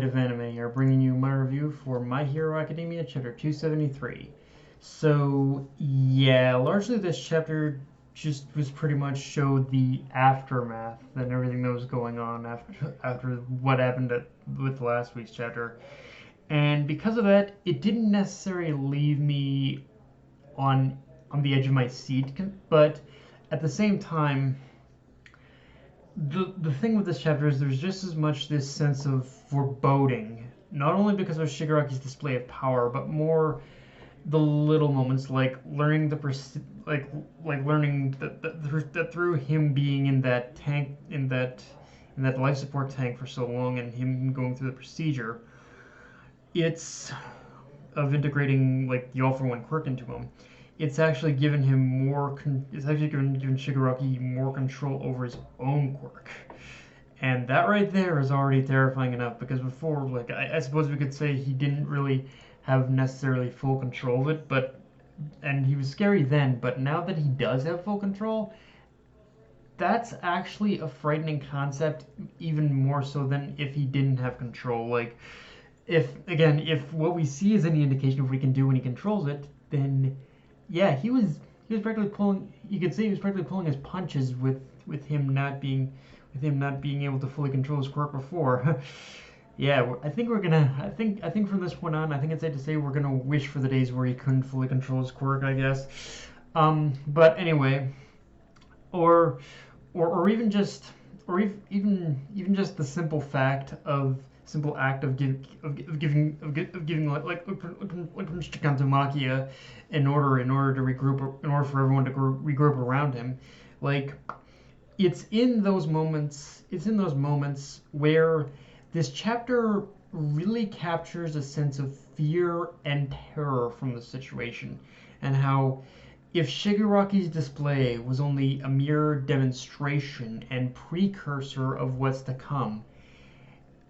Of Anime here, bringing you my review for My Hero Academia Chapter 273. So, yeah, largely this chapter just was pretty much showed the aftermath and everything that was going on after what happened with last week's chapter. And because of that, it didn't necessarily leave me on the edge of my seat, but at the same time, the thing with this chapter is there's just as much this sense of foreboding, not only because of Shigaraki's display of power, but more the little moments like learning learning that through him being in that tank in that life support tank for so long and him going through the procedure, it's of integrating like the all for one quirk into him. It's actually given him it's actually given Shigaraki more control over his own quirk. And that right there is already terrifying enough because before, like, I suppose we could say he didn't really have necessarily full control of it, and he was scary then, but now that he does have full control, that's actually a frightening concept, even more so than if he didn't have control. Like, if what we see is any indication of what he can do when he controls it, then yeah, he was practically pulling. You could say he was practically pulling his punches with him not being able to fully control his quirk before. Yeah, I think we're gonna. I think from this point on, I think it's safe to say we're gonna wish for the days where he couldn't fully control his quirk, I guess. But anyway, or even just even just the simple act of giving like Kantomakia in order to regroup, in order for everyone to regroup around him. Like, it's in those moments where this chapter really captures a sense of fear and terror from the situation, and how if Shigaraki's display was only a mere demonstration and precursor of what's to come,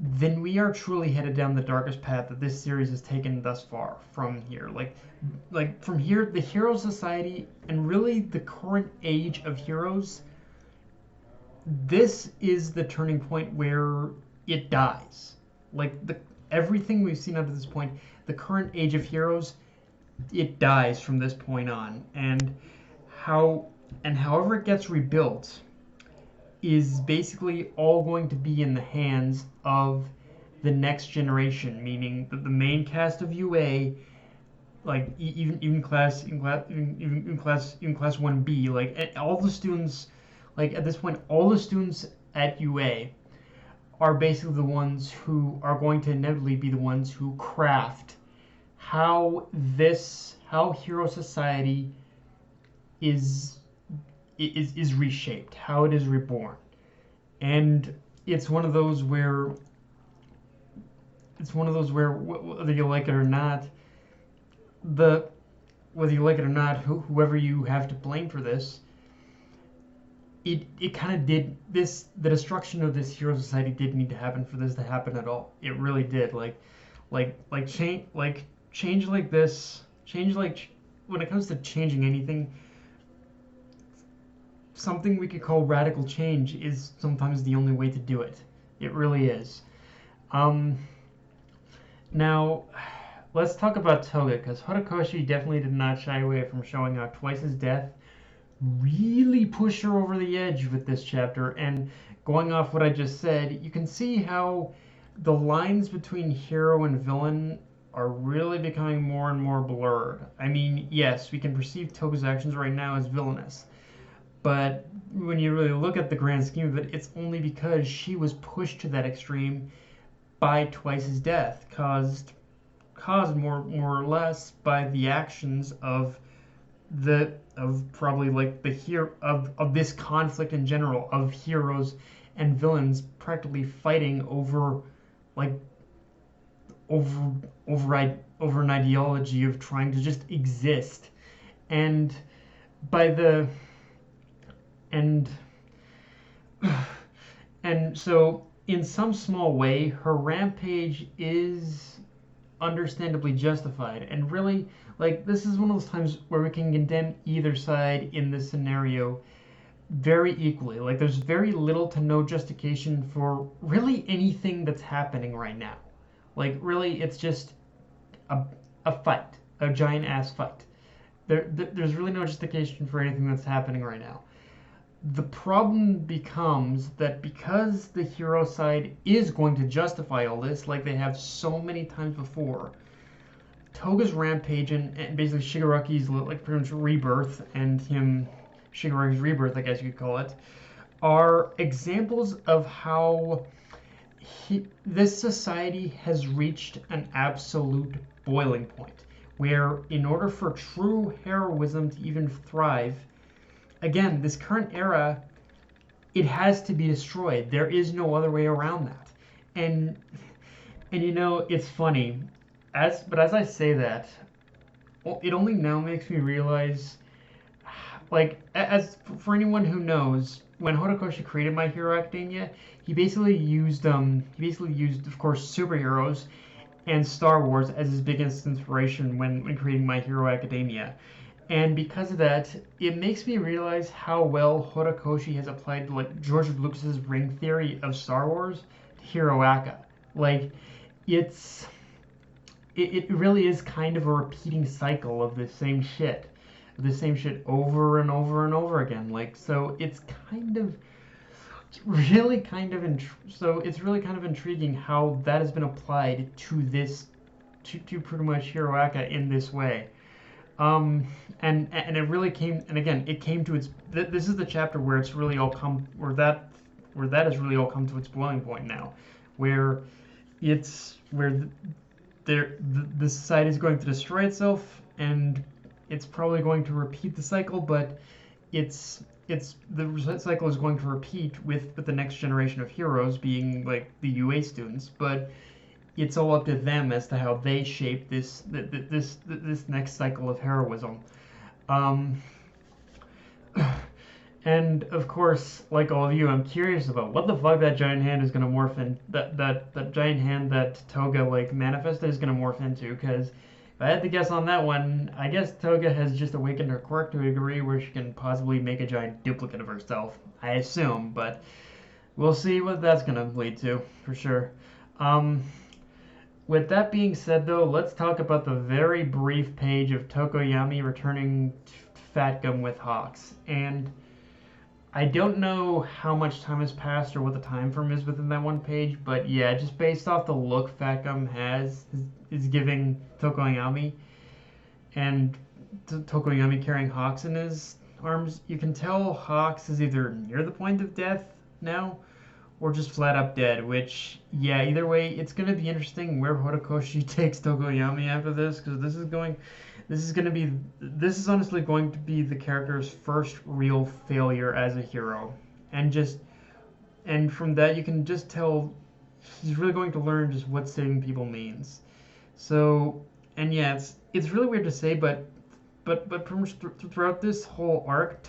then we are truly headed down the darkest path that this series has taken thus far from here. Like from here, the Hero Society and really the current age of heroes, this is the turning point where it dies. Like everything we've seen up to this point, the current age of heroes, it dies from this point on. And however it gets rebuilt is basically all going to be in the hands of the next generation, meaning that the main cast of UA, like even class 1B, like all the students, like at this point, all the students at UA are basically the ones who are going to inevitably be the ones who craft how Hero Society is reshaped, how it is reborn. And it's one of those where whether you like it or not, whoever you have to blame for this, it kind of did this. The destruction of this Hero Society did need to happen for this to happen at all. It really did. Change like this, when it comes to changing anything, something we could call radical change is sometimes the only way to do it. It really is. Now, let's talk about Toga, because Horikoshi definitely did not shy away from showing how Twice's death really pushed her over the edge with this chapter. And going off what I just said, you can see how the lines between hero and villain are really becoming more and more blurred. I mean, yes, we can perceive Toga's actions right now as villainous, but when you really look at the grand scheme of it, it's only because she was pushed to that extreme by Twice's death, caused more or less by the actions of probably like the hero of this conflict in general, of heroes and villains practically fighting over an ideology of trying to just exist. And so in some small way, her rampage is understandably justified. And really, like, this is one of those times where we can condemn either side in this scenario very equally. Like, there's very little to no justification for really anything that's happening right now. Like, really, it's just a, a fight, a giant ass fight. There's really no justification for anything that's happening right now. The problem becomes that because the hero side is going to justify all this, like they have so many times before, Toga's rampage and basically Shigaraki's like pretty much rebirth and Shigaraki's rebirth, I guess you could call it, are examples of how this society has reached an absolute boiling point, where in order for true heroism to even thrive, again, this current era, it has to be destroyed. There is no other way around that. And it's funny, as I say that, it only now makes me realize, like, as for anyone who knows, when Horikoshi created My Hero Academia, he basically used of course superheroes and Star Wars as his biggest inspiration when creating My Hero Academia. And because of that, it makes me realize how well Horikoshi has applied like George Lucas's ring theory of Star Wars to Hiroaka. Like, it really is kind of a repeating cycle of the same shit over and over and over again. Like, so it's really kind of intriguing how that has been applied to to pretty much Hiroaka in this way. And it really came, and again, it came to its. This is the chapter where it's really all come, where that has really all come to its boiling point now, where the society is going to destroy itself, and it's probably going to repeat the cycle, but the cycle is going to repeat with the next generation of heroes being like the UA students, but it's all up to them as to how they shape this next cycle of heroism. And of course, like all of you, I'm curious about what the fuck that giant hand is gonna morph in. That giant hand that Toga like manifested is gonna morph into. Because if I had to guess on that one, I guess Toga has just awakened her quirk to a degree where she can possibly make a giant duplicate of herself. I assume, but we'll see what that's gonna lead to for sure. With that being said, though, let's talk about the very brief page of Tokoyami returning Fat Gum with Hawks. And I don't know how much time has passed or what the time frame is within that one page, but yeah, just based off the look Fat Gum is giving Tokoyami, and Tokoyami carrying Hawks in his arms, you can tell Hawks is either near the point of death now, or just flat up dead, which, yeah, either way, it's going to be interesting where Horikoshi takes Tokoyami after this, because this is honestly going to be the character's first real failure as a hero. And from that, you can just tell he's really going to learn just what saving people means. So, and yeah, it's really weird to say, but pretty much throughout this whole arc,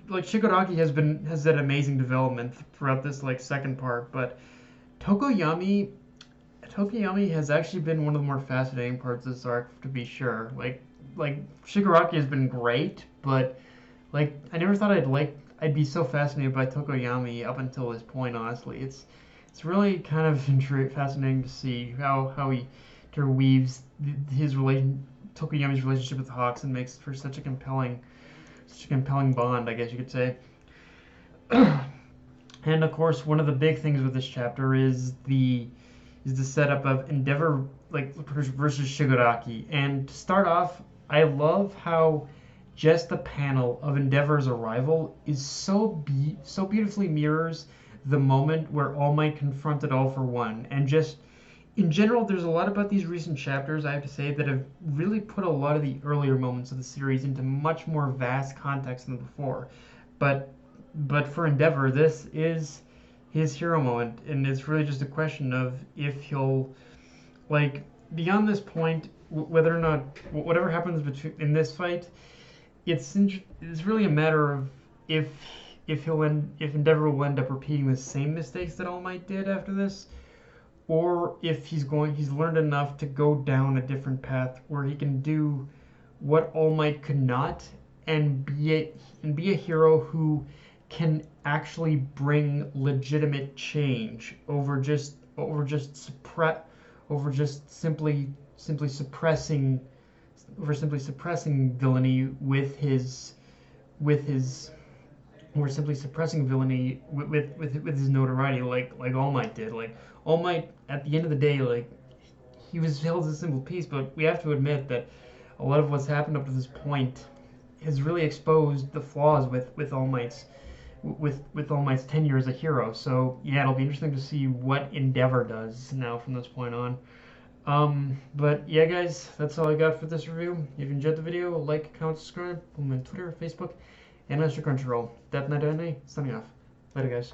Shigaraki has had amazing development throughout this like second part, but Tokoyami has actually been one of the more fascinating parts of this arc, to be sure. Like Shigaraki has been great, but like I never thought I'd be so fascinated by Tokoyami up until this point. Honestly, it's really kind of fascinating to see how he interweaves Tokoyami's relationship with Hawks and makes for such a compelling bond, I guess you could say. And of course, one of the big things with this chapter is the setup of Endeavor versus Shigaraki. And to start off, I love how just the panel of Endeavor's arrival is so beautifully mirrors the moment where All Might confronted All for One. And just in general, there's a lot about these recent chapters, I have to say, that have really put a lot of the earlier moments of the series into much more vast context than before. But for Endeavor, this is his hero moment, and it's really just a question of if he'll, like, beyond this point, whether or not whatever happens in this fight, it's really a matter of if Endeavor will end up repeating the same mistakes that All Might did after this, or if he's learned enough to go down a different path where he can do what All Might could not, and be a hero who can actually bring legitimate change over just over just simply suppressing villainy with his or simply suppressing villainy with his notoriety, like All Might did. Like All Might, at the end of the day, like he was held as a simple piece, but we have to admit that a lot of what's happened up to this point has really exposed the flaws with All Might's tenure as a hero. So yeah, it'll be interesting to see what Endeavor does now from this point on. But yeah, guys, that's all I got for this review. If you enjoyed the video, like, comment, subscribe. Follow me on Twitter, Facebook, and Mr. Crunchyroll. Death Knight signing off. Later, guys.